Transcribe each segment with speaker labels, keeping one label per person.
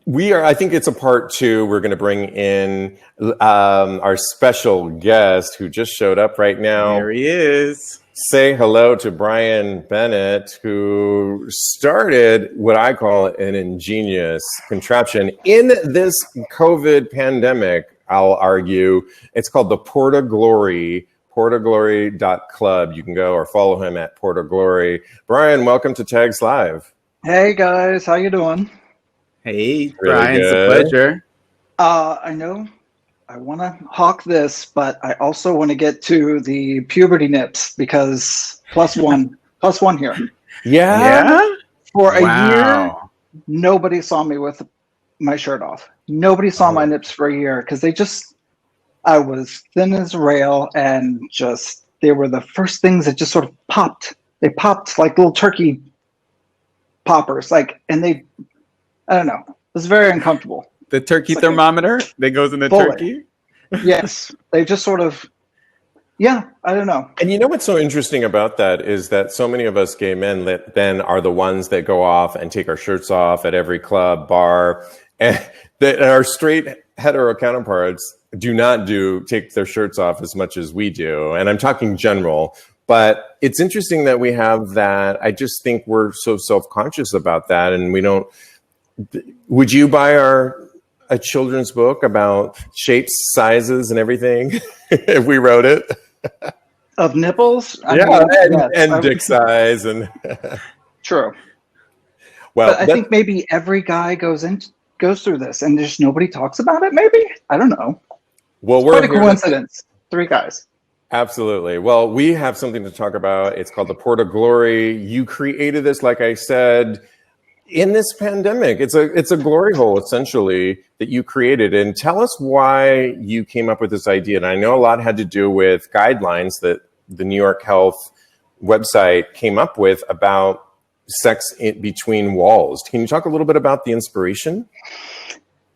Speaker 1: I think it's a part two. We're going to bring in our special guest who just showed up right now.
Speaker 2: There he is.
Speaker 1: Say hello to Bryan Bennett, who started what I call an ingenious contraption in this COVID pandemic. I'll argue it's called the Porta Glory, PortaGlory.club. You can go or follow him at Porta Glory. Bryan, welcome to Tags Live.
Speaker 3: Hey guys, how you doing?
Speaker 2: Hey,
Speaker 1: Really
Speaker 2: Bryan, it's a
Speaker 1: good.
Speaker 2: pleasure.
Speaker 3: I know I want to hawk this, but I also want to get to the puberty nips because plus one here.
Speaker 1: Yeah?
Speaker 3: For a year, nobody saw me with my shirt off. Nobody saw my nips for a year because I was thin as a rail, and they were the first things that just sort of popped. They popped like little turkey poppers, I don't know. It was very uncomfortable.
Speaker 2: The turkey thermometer that goes in the turkey?
Speaker 3: Yes. They just sort of, I don't know.
Speaker 1: And you know what's so interesting about that is that so many of us gay men then are the ones that go off and take our shirts off at every club, bar, and that our straight hetero counterparts do not take their shirts off as much as we do. And I'm talking general. But it's interesting that we have that. I just think we're so self-conscious about that, and we don't. Would you buy a children's book about shapes, sizes, and everything if we wrote it?
Speaker 3: Of nipples?
Speaker 1: And dick size and.
Speaker 3: True.
Speaker 1: Well,
Speaker 3: but I think maybe every guy goes through this, and there's nobody talks about it. Maybe, I don't know.
Speaker 1: Well,
Speaker 3: it's quite a coincidence. 3 guys.
Speaker 1: Absolutely. Well, we have something to talk about. It's called the Porta Glory. You created this, like I said, in this pandemic. It's a glory hole, essentially, that you created. And tell us why you came up with this idea. And I know a lot had to do with guidelines that the New York Health website came up with about sex between walls. Can you talk a little bit about the inspiration?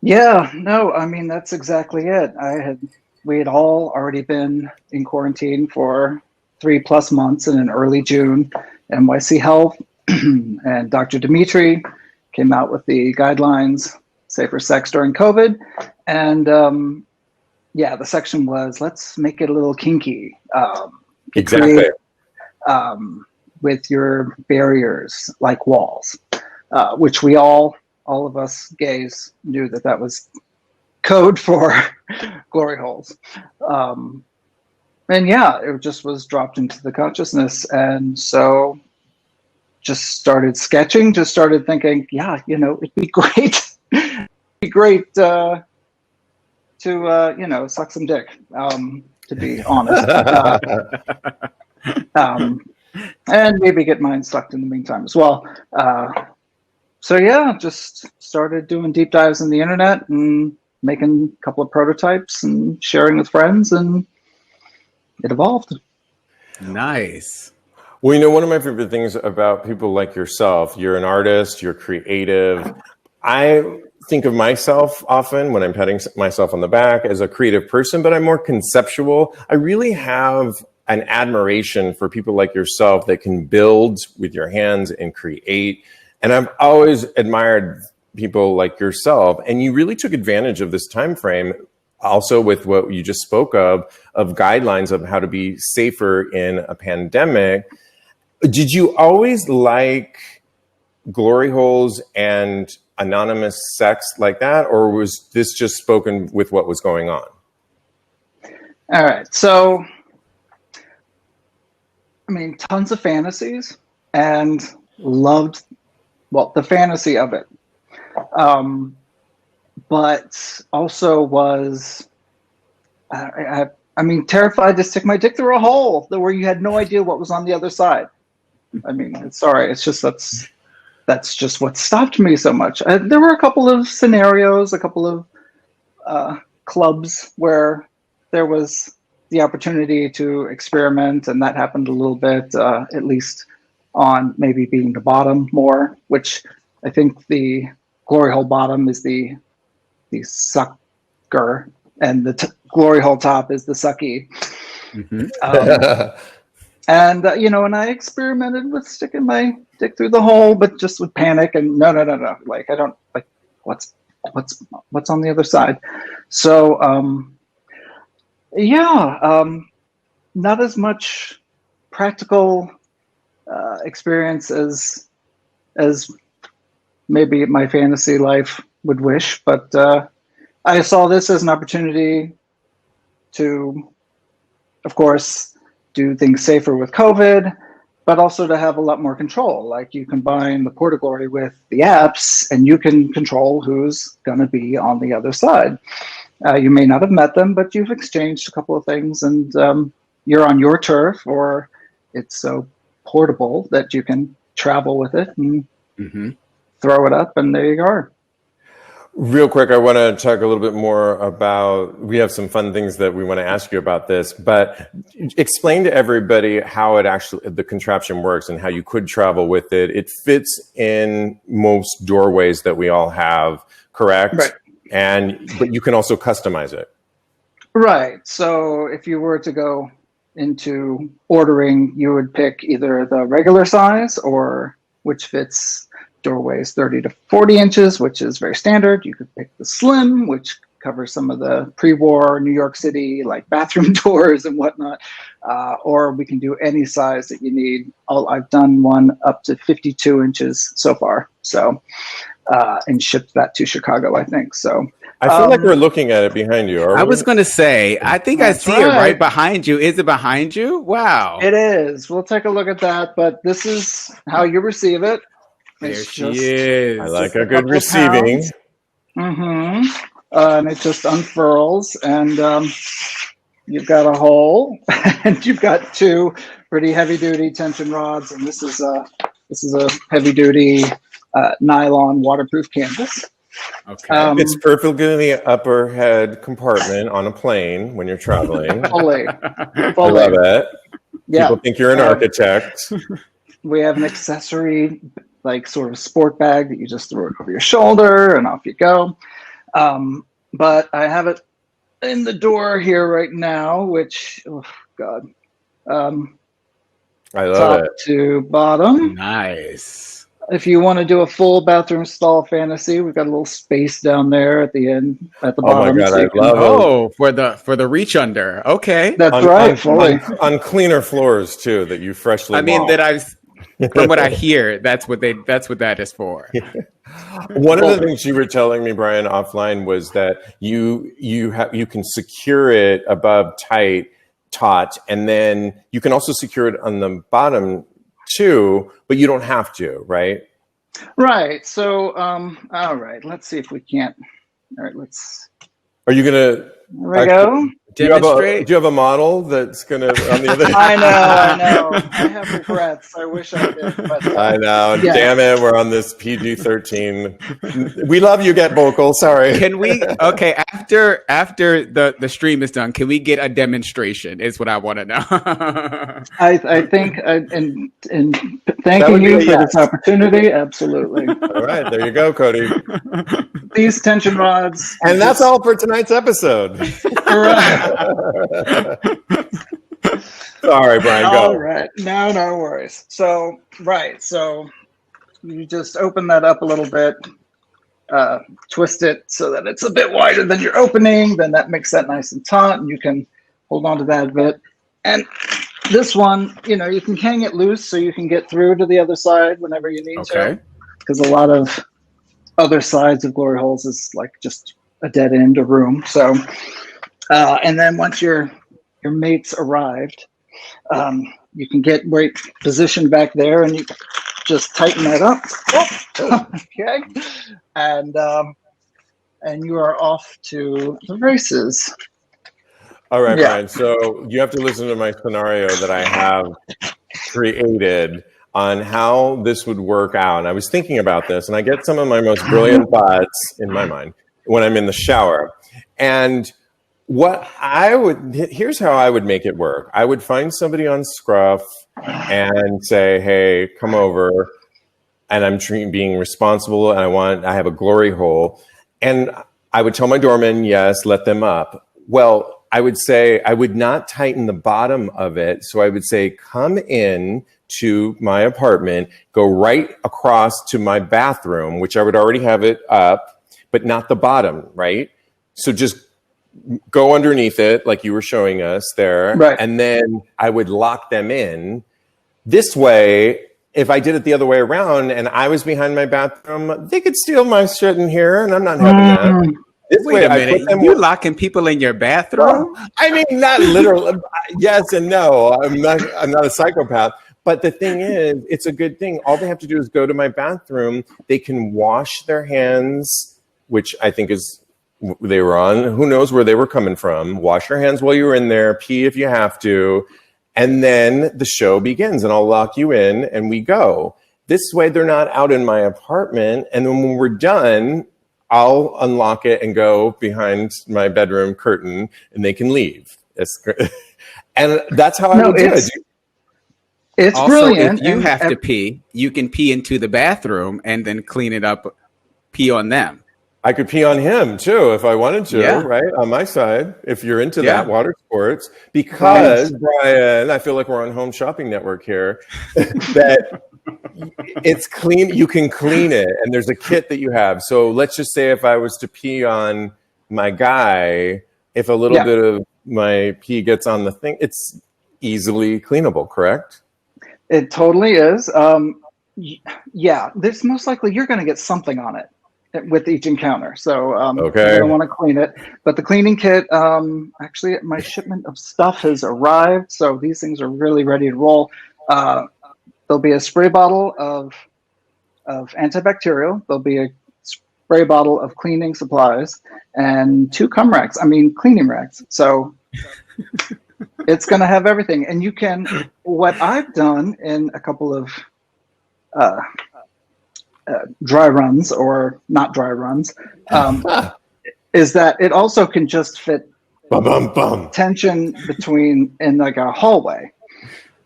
Speaker 3: Yeah, no, I mean, that's exactly it. We had all already been in quarantine for 3+ months, and in early June, NYC Health and Dr. Dimitri came out with the guidelines, safer sex during COVID. And the section was, let's make it a little kinky.
Speaker 1: Exactly.
Speaker 3: With your barriers like walls, which we all of us gays knew that was code for glory holes. It just was dropped into the consciousness. And so just started sketching, just started thinking, it'd be great. It'd be great to suck some dick, to be honest. And maybe get mine sucked in the meantime as well. Just started doing deep dives on the internet and making a couple of prototypes and sharing with friends, and it evolved.
Speaker 2: Nice.
Speaker 1: Well, one of my favorite things about people like yourself, you're an artist, you're creative. I think of myself often when I'm patting myself on the back as a creative person, but I'm more conceptual. I really have an admiration for people like yourself that can build with your hands and create. And I've always admired people like yourself, and you really took advantage of this time frame also with what you just spoke of guidelines of how to be safer in a pandemic. Did you always like glory holes and anonymous sex like that, or was this just spoken with what was going on?
Speaker 3: All right, so tons of fantasies, and loved the fantasy of it. But also was, terrified to stick my dick through a hole where you had no idea what was on the other side. It's just that's just what stopped me so much. There were a couple of scenarios, a couple of clubs where there was the opportunity to experiment, and that happened a little bit, at least on maybe being the bottom more, which I think the glory hole bottom is the sucker, and the glory hole top is the sucky. Mm-hmm. And I experimented with sticking my dick through the hole, but just with panic and no. Like, I don't, like, what's what's on the other side. So not as much practical experience as maybe my fantasy life would wish, but I saw this as an opportunity to, of course, do things safer with COVID, but also to have a lot more control. Like you combine the Porta Glory with the apps, and you can control who's going to be on the other side. You may not have met them, but you've exchanged a couple of things, and you're on your turf, or it's so portable that you can travel with it and throw it up, and there you are.
Speaker 1: Real quick, I want to talk a little bit more about, we have some fun things that we want to ask you about this, but explain to everybody how it actually, the contraption works and how you could travel with it. It fits in most doorways that we all have, correct?
Speaker 3: Right.
Speaker 1: But you can also customize it.
Speaker 3: Right. So if you were to go into ordering, you would pick either the regular size, or which fits doorways 30 to 40 inches, which is very standard. You could pick the slim, which covers some of the pre-war New York City like bathroom doors and whatnot, or we can do any size that you need. I've done one up to 52 inches so far, so and shipped that to Chicago, I think. So
Speaker 1: I feel like we're looking at it behind you.
Speaker 2: I was going to say, I think I see it right behind you. Is it behind you? Wow.
Speaker 3: It is. We'll take a look at that, but this is how you receive it.
Speaker 2: There she is.
Speaker 1: I like a good receiving.
Speaker 3: And it just unfurls, and you've got a hole, and you've got two pretty heavy-duty tension rods, and this is a heavy-duty nylon waterproof canvas.
Speaker 1: Okay. It's perfectly in the upper head compartment on a plane when you're traveling.
Speaker 3: Fully.
Speaker 1: I love it.
Speaker 3: Yeah.
Speaker 1: People think you're an architect.
Speaker 3: We have an accessory, like sort of sport bag that you just throw it over your shoulder and off you go. But I have it in the door here right now, which, oh God.
Speaker 1: I love
Speaker 3: top
Speaker 1: it.
Speaker 3: to bottom.
Speaker 2: Nice.
Speaker 3: If you want to do a full bathroom stall fantasy, we've got a little space down there at the end, at the bottom.
Speaker 1: Oh my God,
Speaker 3: so
Speaker 1: I love
Speaker 2: it. For the reach under. Okay.
Speaker 3: That's right. Fully.
Speaker 1: On cleaner floors too, that you freshly mopped.
Speaker 2: From what I hear, that's what that is for.
Speaker 1: One of the things you were telling me, Bryan, offline was that you can secure it above taut, and then you can also secure it on the bottom too, but you don't have to, right?
Speaker 3: Right. So, all right. Let's see if we can't. All right.
Speaker 1: Are you gonna?
Speaker 3: There we go.
Speaker 1: Do you have a model that's gonna on the other?
Speaker 3: I know. I have regrets. I wish I did. But,
Speaker 1: I know.
Speaker 3: Yeah.
Speaker 1: Damn it. We're on this PG-13. We love you. Get vocal. Sorry.
Speaker 2: Can we? Okay. After the stream is done, can we get a demonstration? Is what I want to know.
Speaker 3: I think, and thanking you for this opportunity. Absolutely.
Speaker 1: All right. There you go, Cody.
Speaker 3: These tension rods.
Speaker 1: And that's all for tonight's episode.
Speaker 3: Right.
Speaker 1: Sorry, Bryan, go.
Speaker 3: All right. No worries. So you just open that up a little bit, twist it so that it's a bit wider than your opening. Then that makes that nice and taut, and you can hold on to that a bit. And this one, you can hang it loose so you can get through to the other side whenever you need to. Because a lot of other sides of glory holes is like just a dead end, a room. So, and then once your mate's arrived, you can get right positioned back there, and you just tighten that up. Okay, and you are off to the races.
Speaker 1: All right, Bryan. So you have to listen to my scenario that I have created on how this would work out. And I was thinking about this, and I get some of my most brilliant thoughts in my mind when I'm in the shower. And here's how I would make it work. I would find somebody on Scruff and say, hey, come over. And I'm being responsible, and I have a glory hole. And I would tell my doorman, yes, let them up. Well, I would say I would not tighten the bottom of it. So I would say, come in to my apartment, go right across to my bathroom, which I would already have it up, but not the bottom, right? So just go underneath it, like you were showing us there.
Speaker 3: Right.
Speaker 1: And then I would lock them in. This way, if I did it the other way around and I was behind my bathroom, they could steal my shit in here, and I'm not having that. This
Speaker 2: Wait
Speaker 1: way,
Speaker 2: a
Speaker 1: I put
Speaker 2: minute.
Speaker 1: them.
Speaker 2: You locking people in your bathroom?
Speaker 1: Well, I mean, not literally. Yes and no. I'm not a psychopath. But the thing is, it's a good thing. All they have to do is go to my bathroom. They can wash their hands, which I think is they were on. Who knows where they were coming from? Wash your hands while you're in there. Pee if you have to. And then the show begins, and I'll lock you in, and we go. This way, they're not out in my apartment. And then when we're done, I'll unlock it and go behind my bedroom curtain, and they can leave. And that's how I would do it.
Speaker 3: It's
Speaker 2: Also,
Speaker 3: brilliant.
Speaker 2: if you have to pee, you can pee into the bathroom and then clean it up, pee on them.
Speaker 1: I could pee on him too if I wanted to,
Speaker 2: Yeah.
Speaker 1: right? On my side, if you're into
Speaker 2: Yeah.
Speaker 1: that water sports. Because, Brian, I feel like we're on Home Shopping Network here, that it's clean. You can clean it, and there's a kit that you have. So let's just say if I was to pee on my guy, if a little bit of my pee gets on the thing, it's easily cleanable, correct?
Speaker 3: It totally is. Yeah, this most likely you're going to get something on it with each encounter. So you're going to want to clean it. But the cleaning kit, actually, my shipment of stuff has arrived. So these things are really ready to roll. There'll be a spray bottle of antibacterial. There'll be a spray bottle of cleaning supplies and 2 cleaning racks. So it's going to have everything. And you can, what I've done in a couple of dry runs or not dry runs, is that it also can just fit tension between in like a hallway.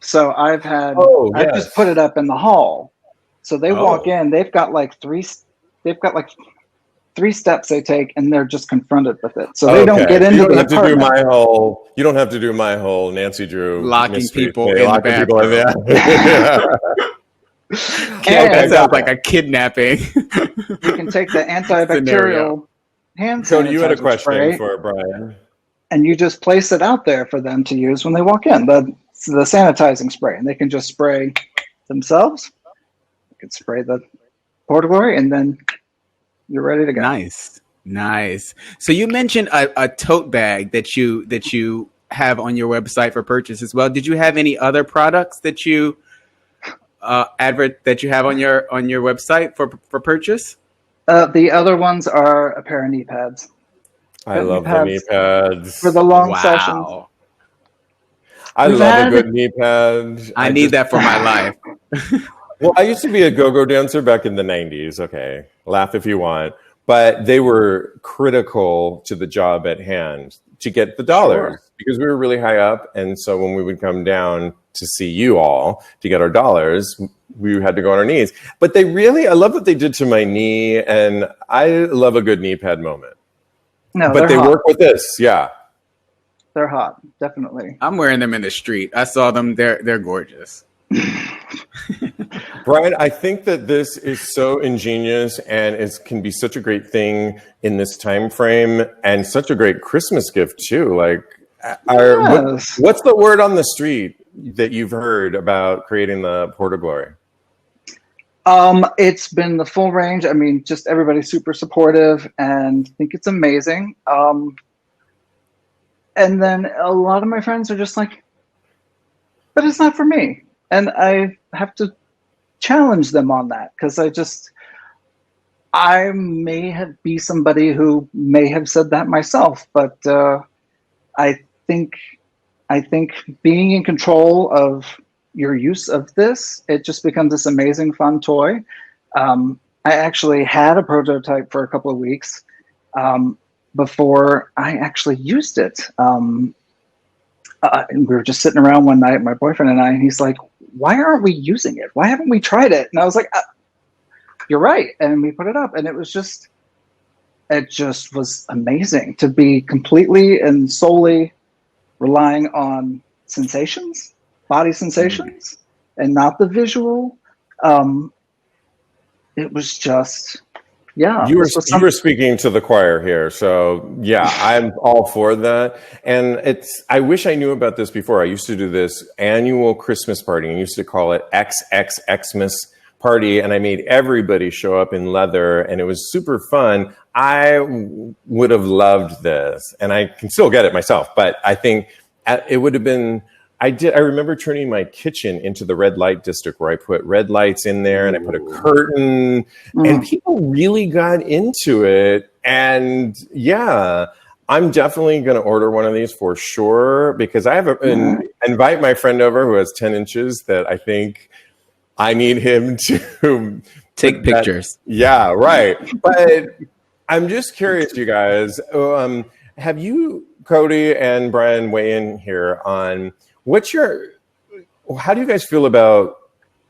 Speaker 3: So I've just put it up in the hall. So they walk in, they've got like three steps they take, and they're just confronted with it. So they don't get into
Speaker 1: you don't
Speaker 3: the
Speaker 1: have
Speaker 3: apartment.
Speaker 1: to do my whole. You don't have to do my whole Nancy Drew
Speaker 2: Locking people in
Speaker 1: locking
Speaker 2: the
Speaker 1: people
Speaker 2: bathroom. That sounds like a kidnapping.
Speaker 3: You can take the antibacterial hand sanitizer
Speaker 1: So you had a question
Speaker 3: spray,
Speaker 1: for Brian.
Speaker 3: and you just place it out there for them to use when they walk in. The sanitizing spray, and they can just spray themselves. You can spray the Porta Glory, and then you're ready to go.
Speaker 2: Nice. So you mentioned a tote bag that you have on your website for purchase as well. Did you have any other products that you that you have on your website for purchase?
Speaker 3: The other ones are a pair of knee pads.
Speaker 1: I love the knee pads
Speaker 3: for the long sessions.
Speaker 1: I love a good knee pad.
Speaker 2: I need that for my life.
Speaker 1: Well, I used to be a go-go dancer back in the 90s. Okay, laugh if you want. But they were critical to the job at hand to get the dollars because we were really high up. And so when we would come down to see you all to get our dollars, we had to go on our knees. But I love what they did to my knee. And I love a good knee pad moment.
Speaker 3: No,
Speaker 1: but they
Speaker 3: hot.
Speaker 1: work with this. Yeah.
Speaker 3: They're hot. Definitely.
Speaker 2: I'm wearing them in the street. I saw them. They're gorgeous.
Speaker 1: Brian, I think that this is so ingenious and it can be such a great thing in this time frame and such a great Christmas gift too. Like, what's the word on the street that you've heard about creating the Porta Glory?
Speaker 3: It's been the full range. I mean, just everybody's super supportive and think it's amazing. And then a lot of my friends are just like, but it's not for me. And I have to challenge them on that because I may be somebody who may have said that myself, but I think being in control of your use of this, it just becomes this amazing fun toy. I actually had a prototype for a couple of weeks before I actually used it. And we were just sitting around one night, my boyfriend and I, and he's like, why aren't we using it? Why haven't we tried it? And I was like, you're right. And we put it up, and it just was amazing to be completely and solely relying on sensations, body sensations, and not the visual. It was just yeah,
Speaker 1: You were
Speaker 3: this was
Speaker 1: you were speaking to the choir here, so yeah, I'm all for that. And I wish I knew about this before. I used to do this annual Christmas party and used to call it XXXmas party, and I made everybody show up in leather, and it was super fun. I would have loved this, and I can still get it myself, but I think it would have been. I remember turning my kitchen into the red light district where I put red lights in there and I put a curtain, and people really got into it. And yeah, I'm definitely going to order one of these for sure, because I have invite my friend over who has 10 inches that I think I need him to
Speaker 2: Take pictures.
Speaker 1: Yeah, right. But I'm just curious, you guys, have you, Cody and Bryan, weigh in here on how do you guys feel about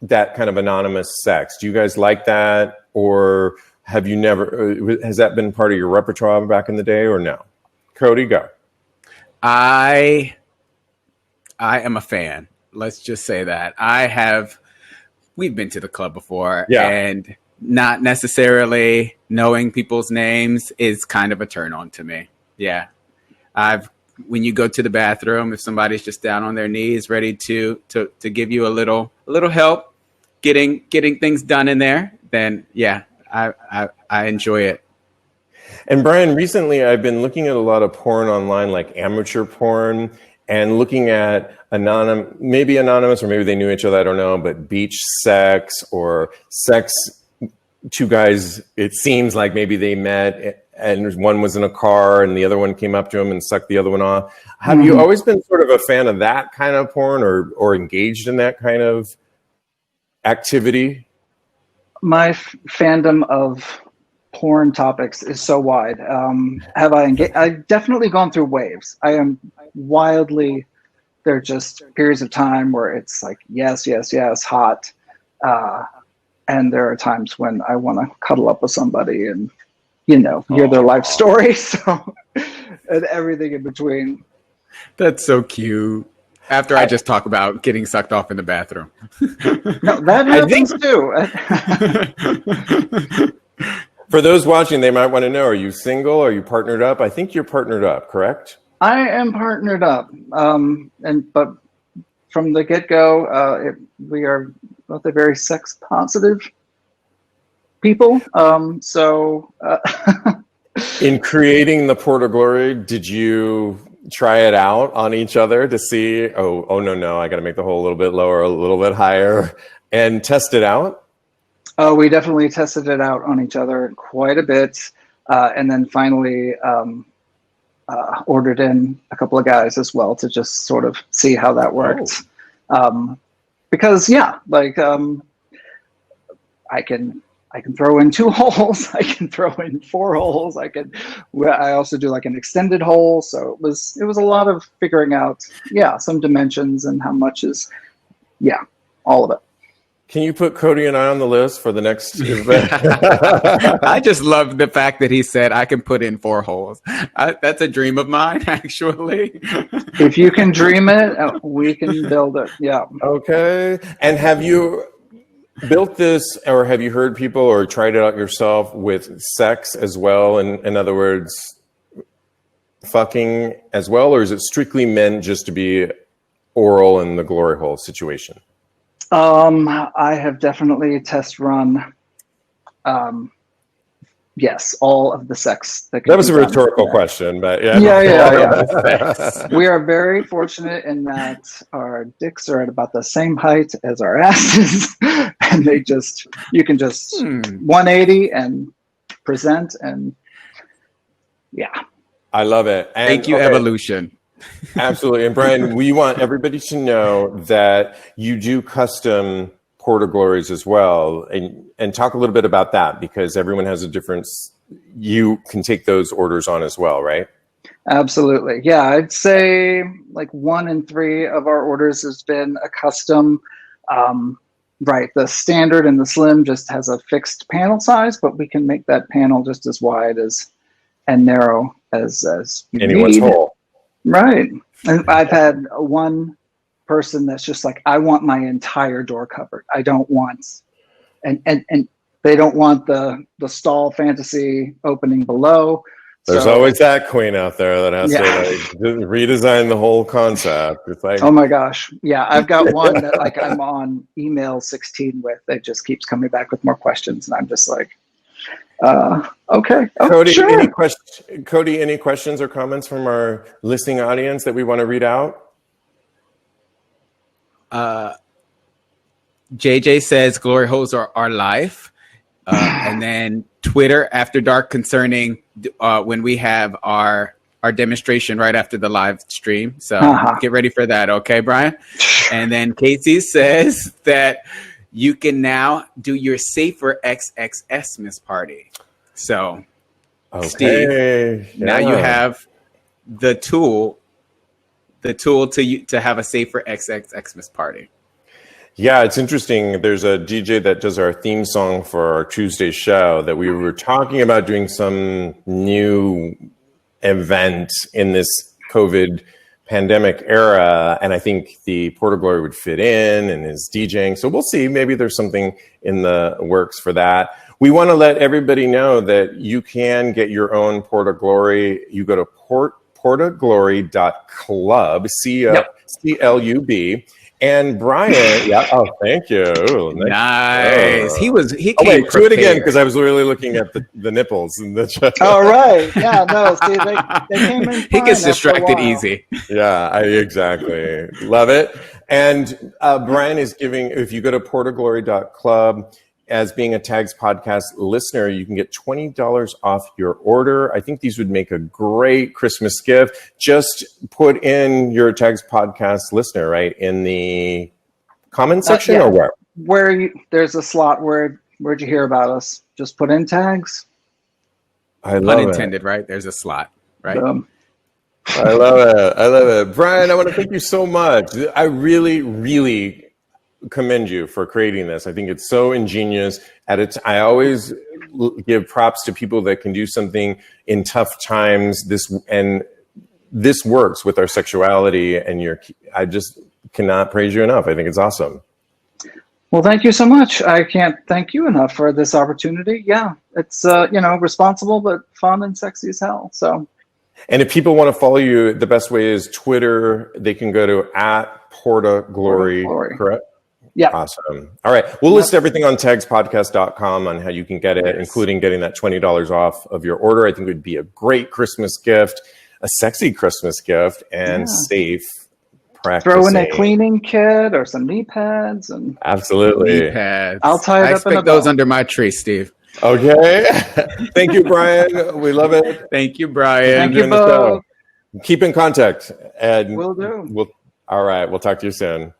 Speaker 1: that kind of anonymous sex? Do you guys like that, or have you never, has that been part of your repertoire back in the day, or no? Cody, go.
Speaker 2: I am a fan. Let's just say that. We've been to the club before, and not necessarily knowing people's names is kind of a turn on to me. Yeah. When you go to the bathroom, if somebody's just down on their knees, ready to give you a little help getting things done in there, then yeah, I enjoy it.
Speaker 1: And Bryan, recently I've been looking at a lot of porn online, like amateur porn, and looking at maybe anonymous, or maybe they knew each other, I don't know, but beach sex or sex, two guys, it seems like maybe they met and one was in a car and the other one came up to him and sucked the other one off. Have you always been sort of a fan of that kind of porn, or engaged in that kind of activity?
Speaker 3: My fandom of porn topics is so wide. Have I engaged? I've definitely gone through waves. I am wildly, there are just periods of time where it's like, yes, hot. And there are times when I want to cuddle up with somebody and, hear their life story. So, and everything in between.
Speaker 2: That's so cute. After I just talk about getting sucked off in the bathroom.
Speaker 3: No, that happens too.
Speaker 1: For those watching, they might want to know, are you single? Are you partnered up? I think you're partnered up, correct?
Speaker 3: I am partnered up. But from the get-go, we are both a very sex positive people.
Speaker 1: In creating the Porta Glory, did you try it out on each other to see, oh no, I got to make the hole a little bit lower, a little bit higher, and test it out?
Speaker 3: Oh, we definitely tested it out on each other quite a bit. And then finally ordered in a couple of guys as well to just sort of see how that worked. Because I can throw in 2 holes. I can throw in 4 holes. I also do like an extended hole. So it was a lot of figuring out, some dimensions and how much is, all of it.
Speaker 1: Can you put Cody and I on the list for the next event?
Speaker 2: I just love the fact that he said I can put in 4 holes. That's a dream of mine, actually.
Speaker 3: If you can dream it, we can build it. Yeah.
Speaker 1: Okay. And have you built this, or have you heard people or tried it out yourself with sex as well? In other words, fucking as well? Or is it strictly meant just to be oral in the glory hole situation?
Speaker 3: I have definitely test run, yes, all of the sex. That
Speaker 1: was a rhetorical question, but yeah.
Speaker 3: Yeah. We are very fortunate in that our dicks are at about the same height as our asses, and you can just 180 and present, and
Speaker 1: I love it. And,
Speaker 2: thank you, evolution.
Speaker 1: Absolutely. And Bryan, we want everybody to know that you do custom Porta Glories as well, and talk a little bit about that, because everyone has a difference. You can take those orders on as well, right?
Speaker 3: Absolutely. Yeah, I'd say like 1 in 3 of our orders has been a custom. Right, the standard and the slim just has a fixed panel size, but we can make that panel just as wide and narrow as you
Speaker 1: anyone's
Speaker 3: need.
Speaker 1: Hole.
Speaker 3: Right. And I've had one person that's just like, I want my entire door covered. I don't want, and they don't want the stall fantasy opening below.
Speaker 1: There's always that queen out there that has to like redesign the whole concept. It's like,
Speaker 3: oh my gosh. Yeah, I've got one that like I'm on email 16 with. It just keeps coming back with more questions. And I'm just like, okay. Oh,
Speaker 1: Cody,
Speaker 3: sure.
Speaker 1: any questions or comments from our listening audience that we want to read out?
Speaker 2: JJ says glory holes are life. And then Twitter After Dark concerning when we have our demonstration right after the live stream. So get ready for that. Okay, Brian? And then Casey says that you can now do your safer XXS Miss Party. So, Steve, now you have the tool to have a safer XXX Miss Party.
Speaker 1: Yeah, it's interesting. There's a DJ that does our theme song for our Tuesday show that we were talking about doing some new event in this COVID pandemic era. And I think the Porta Glory would fit in and his DJing. So we'll see. Maybe there's something in the works for that. We want to let everybody know that you can get your own Porta Glory. You go to PortaGlory.club, CLUB. And Brian, thank you. Ooh,
Speaker 2: nice. He came
Speaker 1: wait, do it again because I was really looking at the nipples and the.
Speaker 3: All right. Yeah. No. See, they came in.
Speaker 2: He gets distracted easy.
Speaker 1: Yeah. Exactly. Love it. And Brian is giving. If you go to PortaGlory.club, as being a Tags podcast listener, you can get $20 off your order. I think these would make a great Christmas gift. Just put in your Tags podcast listener, right, in the comment section or where?
Speaker 3: There's a slot. Where'd you hear about us? Just put in Tags.
Speaker 1: I love
Speaker 2: Unintended, right? There's a slot, right?
Speaker 1: I love it. Brian, I want to thank you so much. I really, really commend you for creating this. I think it's so ingenious. I always give props to people that can do something in tough times. This works with our sexuality, and I just cannot praise you enough. I think it's awesome.
Speaker 3: Well, thank you so much. I can't thank you enough for this opportunity. Yeah, it's responsible but fun and sexy as hell. So.
Speaker 1: And if people want to follow you, the best way is Twitter. They can go to @PortaGlory, correct?
Speaker 3: Yeah.
Speaker 1: Awesome. All right. We'll list everything on tagspodcast.com on how you can get it, including getting that $20 off of your order. I think it would be a great Christmas gift, a sexy Christmas gift, and safe practicing.
Speaker 3: Throw in a cleaning kit or some knee pads. And
Speaker 1: absolutely.
Speaker 2: Knee pads.
Speaker 3: I'll tie it up in a
Speaker 2: expect those under my tree, Steve.
Speaker 1: Okay. Thank you, Brian. We love it.
Speaker 2: Thank you, Brian.
Speaker 3: Thank you both.
Speaker 1: Keep in contact. And
Speaker 3: Will do.
Speaker 1: All right. We'll talk to you soon.